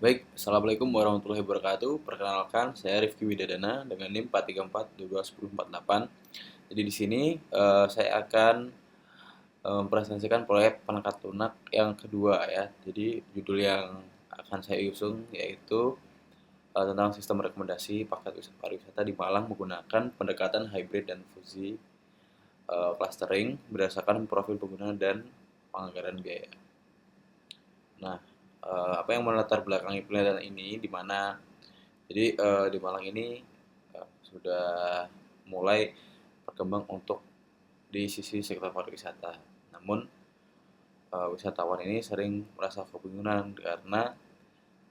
Baik, Assalamualaikum warahmatullahi wabarakatuh. Perkenalkan, saya Rifki Widadana dengan NIM 434221048. Jadi di sini saya akan mempresentasikan proyek penangkat lunak yang kedua ya. Jadi judul yang akan saya usung yaitu tentang sistem rekomendasi paket pariwisata di Malang menggunakan pendekatan hybrid dan fusi clustering berdasarkan profil pengguna dan penganggaran biaya. Nah, apa yang melatar belakangi penelitian ini di mana jadi di Malang ini sudah mulai berkembang untuk di sisi sektor pariwisata. Namun wisatawan ini sering merasa kebingungan karena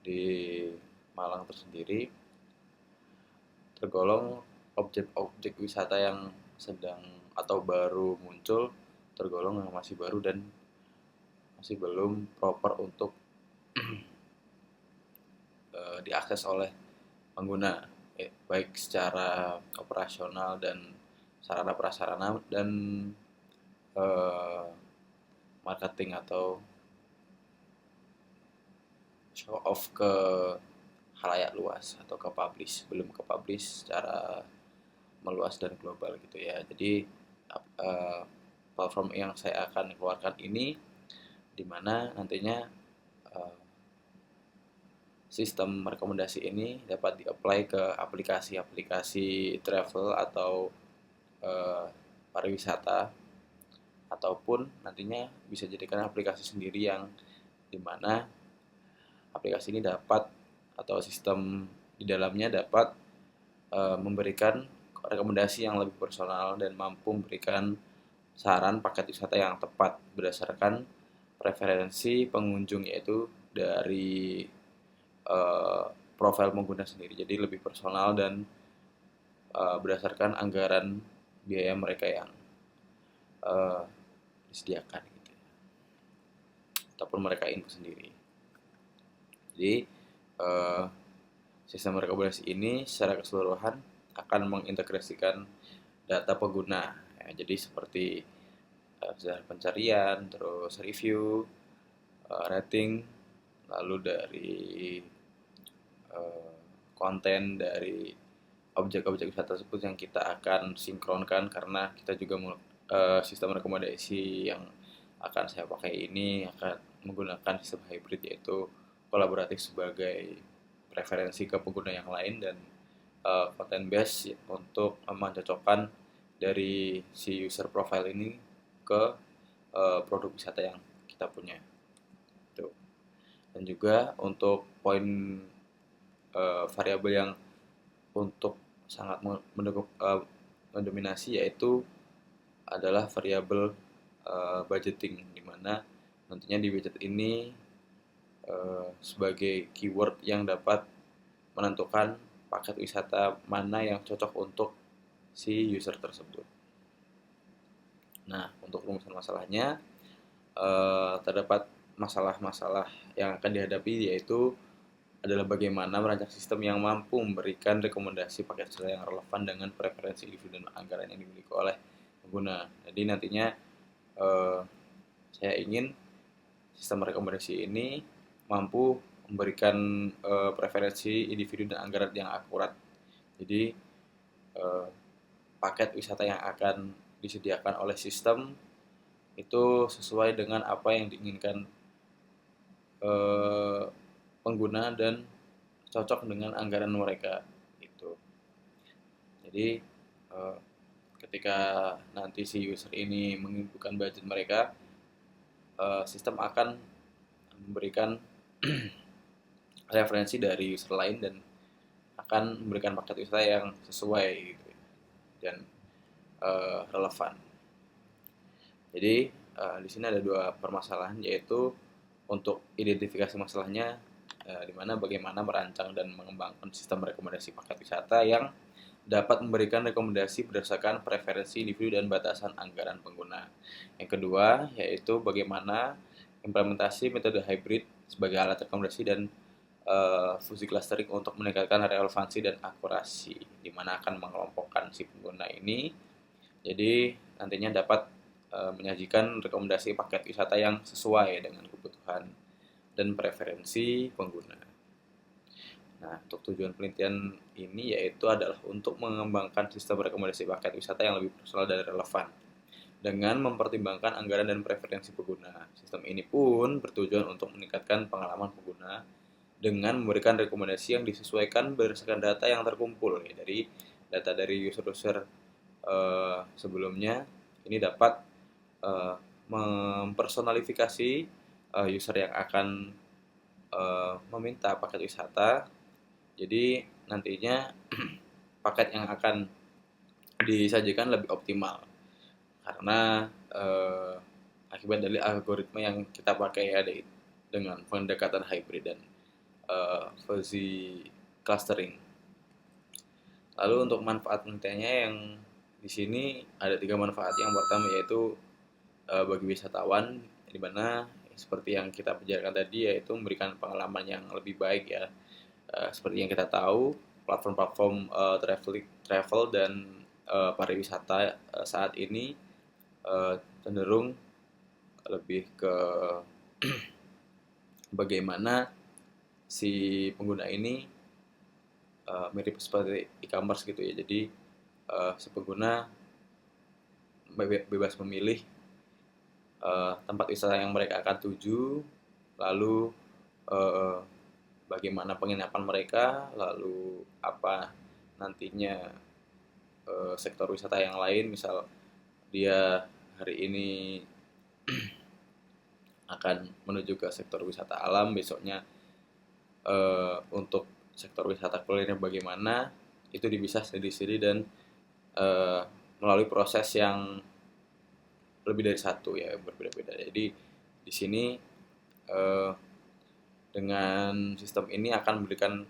di Malang tersendiri tergolong objek-objek wisata yang sedang atau baru muncul tergolong yang masih baru dan masih belum proper untuk diakses oleh pengguna, baik secara operasional dan sarana prasarana dan eh, marketing atau show off ke halayak luas atau ke publish, belum ke publish secara meluas dan global gitu ya. Jadi eh, platform yang saya akan keluarkan ini di mana nantinya eh, sistem rekomendasi ini dapat di-apply ke aplikasi-aplikasi travel atau pariwisata ataupun nantinya bisa jadikan aplikasi sendiri yang dimana aplikasi ini dapat atau sistem di dalamnya dapat memberikan rekomendasi yang lebih personal dan mampu memberikan saran paket wisata yang tepat berdasarkan preferensi pengunjung yaitu dari uh, profil pengguna sendiri. Jadi lebih personal dan berdasarkan anggaran biaya mereka yang uh, disediakan gitu ya. Ataupun mereka input sendiri. Jadi uh, sistem rekomendasi ini secara keseluruhan akan mengintegrasikan data pengguna. Ya, jadi seperti sejarah pencarian, terus review, rating, lalu dari konten dari objek-objek wisata tersebut yang kita akan sinkronkan karena kita juga sistem rekomendasi yang akan saya pakai ini akan menggunakan sistem hybrid yaitu kolaboratif sebagai preferensi ke pengguna yang lain dan content base untuk mencocokkan dari si user profile ini ke produk wisata yang kita punya. Tuh. Dan juga untuk poin variabel yang untuk sangat mendominasi yaitu adalah variabel budgeting di mana nantinya di budget ini sebagai keyword yang dapat menentukan paket wisata mana yang cocok untuk si user tersebut. Nah, untuk rumusan masalahnya terdapat masalah-masalah yang akan dihadapi yaitu adalah bagaimana merancang sistem yang mampu memberikan rekomendasi paket wisata yang relevan dengan preferensi individu dan anggaran yang dimiliki oleh pengguna. Jadi nantinya eh, saya ingin sistem rekomendasi ini mampu memberikan preferensi individu dan anggaran yang akurat. Jadi eh, paket wisata yang akan disediakan oleh sistem itu sesuai dengan apa yang diinginkan eh, pengguna dan cocok dengan anggaran mereka itu. Jadi eh, ketika nanti si user ini menginputkan budget mereka, sistem akan memberikan referensi dari user lain dan akan memberikan paket wisata yang sesuai gitu dan relevan. Jadi di sini ada dua permasalahan yaitu untuk identifikasi masalahnya di mana bagaimana merancang dan mengembangkan sistem rekomendasi paket wisata yang dapat memberikan rekomendasi berdasarkan preferensi individu dan batasan anggaran pengguna. Yang kedua yaitu bagaimana implementasi metode hybrid sebagai alat rekomendasi dan fusi clustering untuk meningkatkan relevansi dan akurasi, di mana akan mengelompokkan si pengguna ini. Jadi nantinya dapat menyajikan rekomendasi paket wisata yang sesuai dengan kebutuhan dan preferensi pengguna. Nah, untuk tujuan penelitian ini yaitu adalah untuk mengembangkan sistem rekomendasi paket wisata yang lebih personal dan relevan dengan mempertimbangkan anggaran dan preferensi pengguna. Sistem ini pun bertujuan untuk meningkatkan pengalaman pengguna dengan memberikan rekomendasi yang disesuaikan berdasarkan data yang terkumpul ya, dari data dari user-user sebelumnya. Ini dapat eh, mempersonalifikasi user yang akan meminta paket wisata. Jadi nantinya paket yang akan disajikan lebih optimal karena akibat dari algoritma yang kita pakai ya, dengan pendekatan hybrid dan fuzzy clustering. Lalu untuk manfaat penelitiannya yang di sini ada 3 manfaat. Yang pertama yaitu bagi wisatawan, di mana seperti yang kita bicarakan tadi yaitu memberikan pengalaman yang lebih baik ya. Seperti yang kita tahu, platform-platform travel dan pariwisata saat ini cenderung lebih ke bagaimana si pengguna ini mirip seperti e-commerce gitu ya. Jadi si pengguna bebas memilih tempat wisata yang mereka akan tuju, lalu uh, bagaimana penginapan mereka, lalu apa nantinya sektor wisata yang lain, misal dia hari ini akan menuju ke sektor wisata alam, besoknya untuk sektor wisata kuliner bagaimana, itu bisa sendiri-sendiri dan melalui proses yang lebih dari satu ya, berbeda-beda. Jadi di sini eh, dengan sistem ini akan memberikan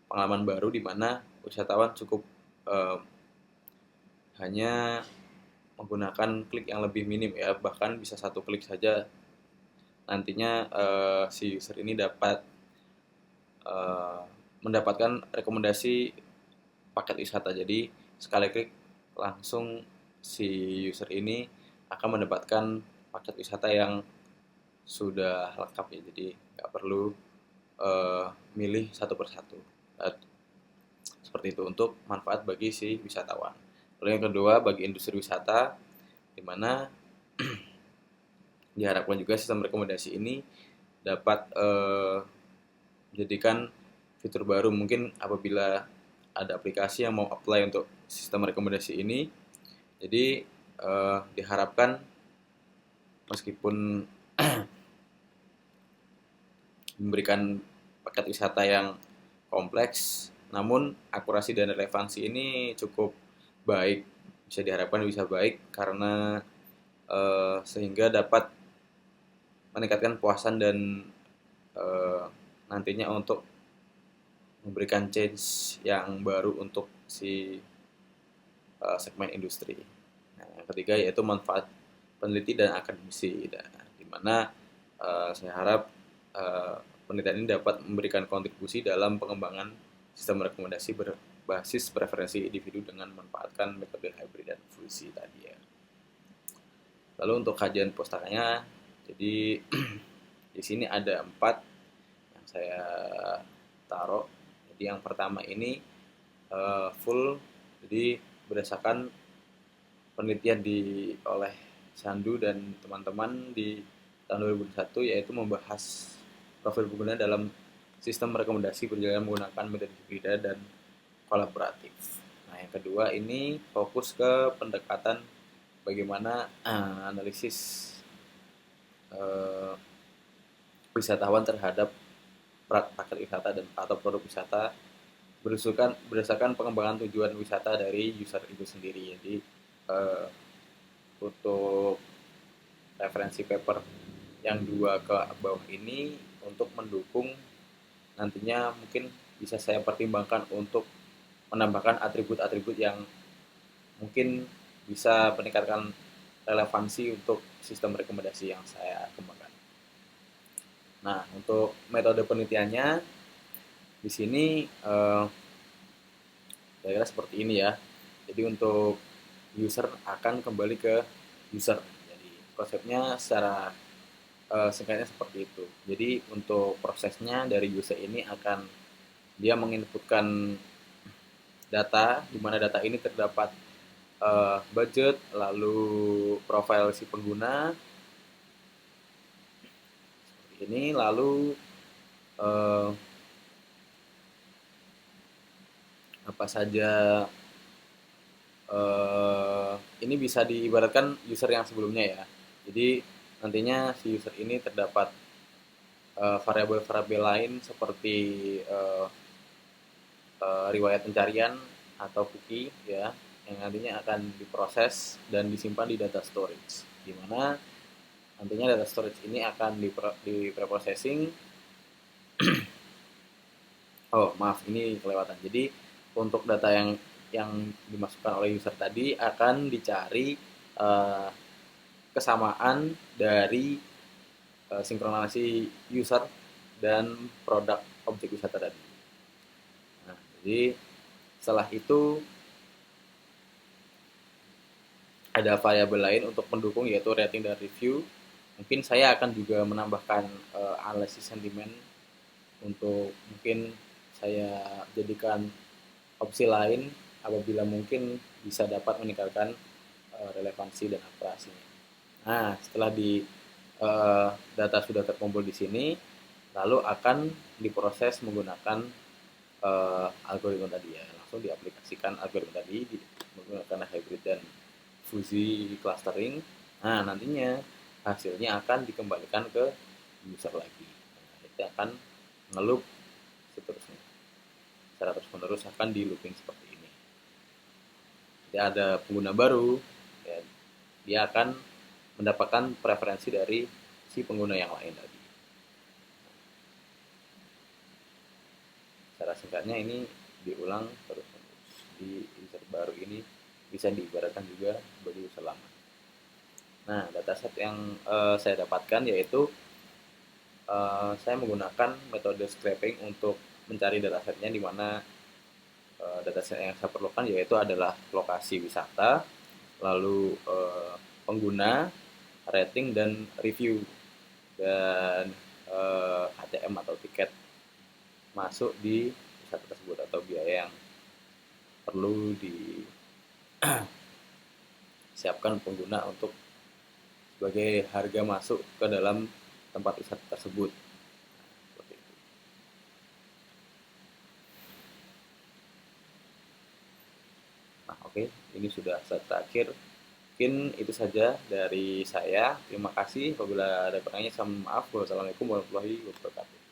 pengalaman baru di mana wisatawan cukup eh, hanya menggunakan klik yang lebih minim ya, bahkan bisa satu klik saja nantinya si user ini dapat eh, mendapatkan rekomendasi paket wisata. Jadi sekali klik langsung si user ini akan mendapatkan paket wisata yang sudah lengkap ya. Jadi nggak perlu milih satu persatu. Seperti itu untuk manfaat bagi si wisatawan. Lalu yang kedua bagi industri wisata, di mana diharapkan juga sistem rekomendasi ini dapat menjadikan fitur baru. Mungkin apabila ada aplikasi yang mau apply untuk sistem rekomendasi ini, jadi diharapkan meskipun memberikan paket wisata yang kompleks, namun akurasi dan relevansi ini cukup baik, bisa diharapkan bisa baik karena sehingga dapat meningkatkan puasan dan nantinya untuk memberikan change yang baru untuk si segmen industri. Nah, yang ketiga yaitu manfaat peneliti dan akademisi, di mana saya harap penelitian ini dapat memberikan kontribusi dalam pengembangan sistem rekomendasi berbasis preferensi individu dengan memanfaatkan metode hybrid dan fusi tadi ya. Lalu untuk kajian pustakanya, jadi di sini ada 4 yang saya taruh. Jadi yang pertama ini full, jadi berdasarkan penelitian oleh Sandu dan teman-teman di tahun 2001, yaitu membahas profil pengguna dalam sistem rekomendasi berjalan menggunakan metode hibrida dan kolaboratif. Nah, yang kedua ini fokus ke pendekatan bagaimana analisis uh, wisatawan terhadap paket wisata dan atau produk wisata berdasarkan pengembangan tujuan wisata dari user itu sendiri. Jadi untuk referensi paper yang 2 ke bawah ini untuk mendukung nantinya mungkin bisa saya pertimbangkan untuk menambahkan atribut-atribut yang mungkin bisa meningkatkan relevansi untuk sistem rekomendasi yang saya kembangkan. Nah, untuk metode penelitiannya di sini kira-kira seperti ini ya. Jadi untuk user akan kembali ke user. Jadi konsepnya secara singkatnya seperti itu. Jadi untuk prosesnya dari user ini akan dia menginputkan data, di mana data ini terdapat budget, lalu profil si pengguna ini, lalu uh, apa saja ini bisa diibaratkan user yang sebelumnya ya. Jadi nantinya si user ini terdapat variabel-variabel lain seperti uh, riwayat pencarian atau cookie ya, yang nantinya akan diproses dan disimpan di data storage, di mana nantinya data storage ini akan di preprocessing. Oh maaf, ini kelewatan. Jadi untuk data yang dimasukkan oleh user tadi akan dicari uh, kesamaan dari sinkronasi user dan produk objek wisata tadi. Nah, jadi setelah itu ada variabel lain untuk mendukung, yaitu rating dan review. Mungkin saya akan juga menambahkan analisis sentimen untuk mungkin saya jadikan opsi lain apabila mungkin bisa dapat meningkatkan relevansi dan akurasinya. Nah, setelah data sudah terkumpul di sini, lalu akan diproses menggunakan algoritma tadi ya, langsung diaplikasikan algoritma tadi menggunakan hybrid dan fuzzy clustering. Nah, nantinya hasilnya akan dikembalikan ke user lagi. Nah, itu akan ngeloop seterusnya. Secara terus-menerus akan di looping seperti ini. Jadi ada pengguna baru, ya, dia akan mendapatkan preferensi dari si pengguna yang lain tadi. Secara singkatnya ini diulang terus-menerus. Di user baru ini bisa diibaratkan juga sebagai user lama. Nah, dataset yang saya dapatkan yaitu saya menggunakan metode scraping untuk mencari datasetnya, di mana dataset yang saya perlukan yaitu adalah lokasi wisata, lalu pengguna, rating dan review, dan HTM atau tiket masuk di wisata tersebut atau biaya yang perlu disiapkan pengguna untuk sebagai harga masuk ke dalam tempat wisata tersebut. Seperti itu. Nah, oke, ini sudah slide terakhir. Mungkin itu saja dari saya. Terima kasih. Apabila ada pertanyaan, saya mohon maaf. Wassalamualaikum warahmatullahi wabarakatuh.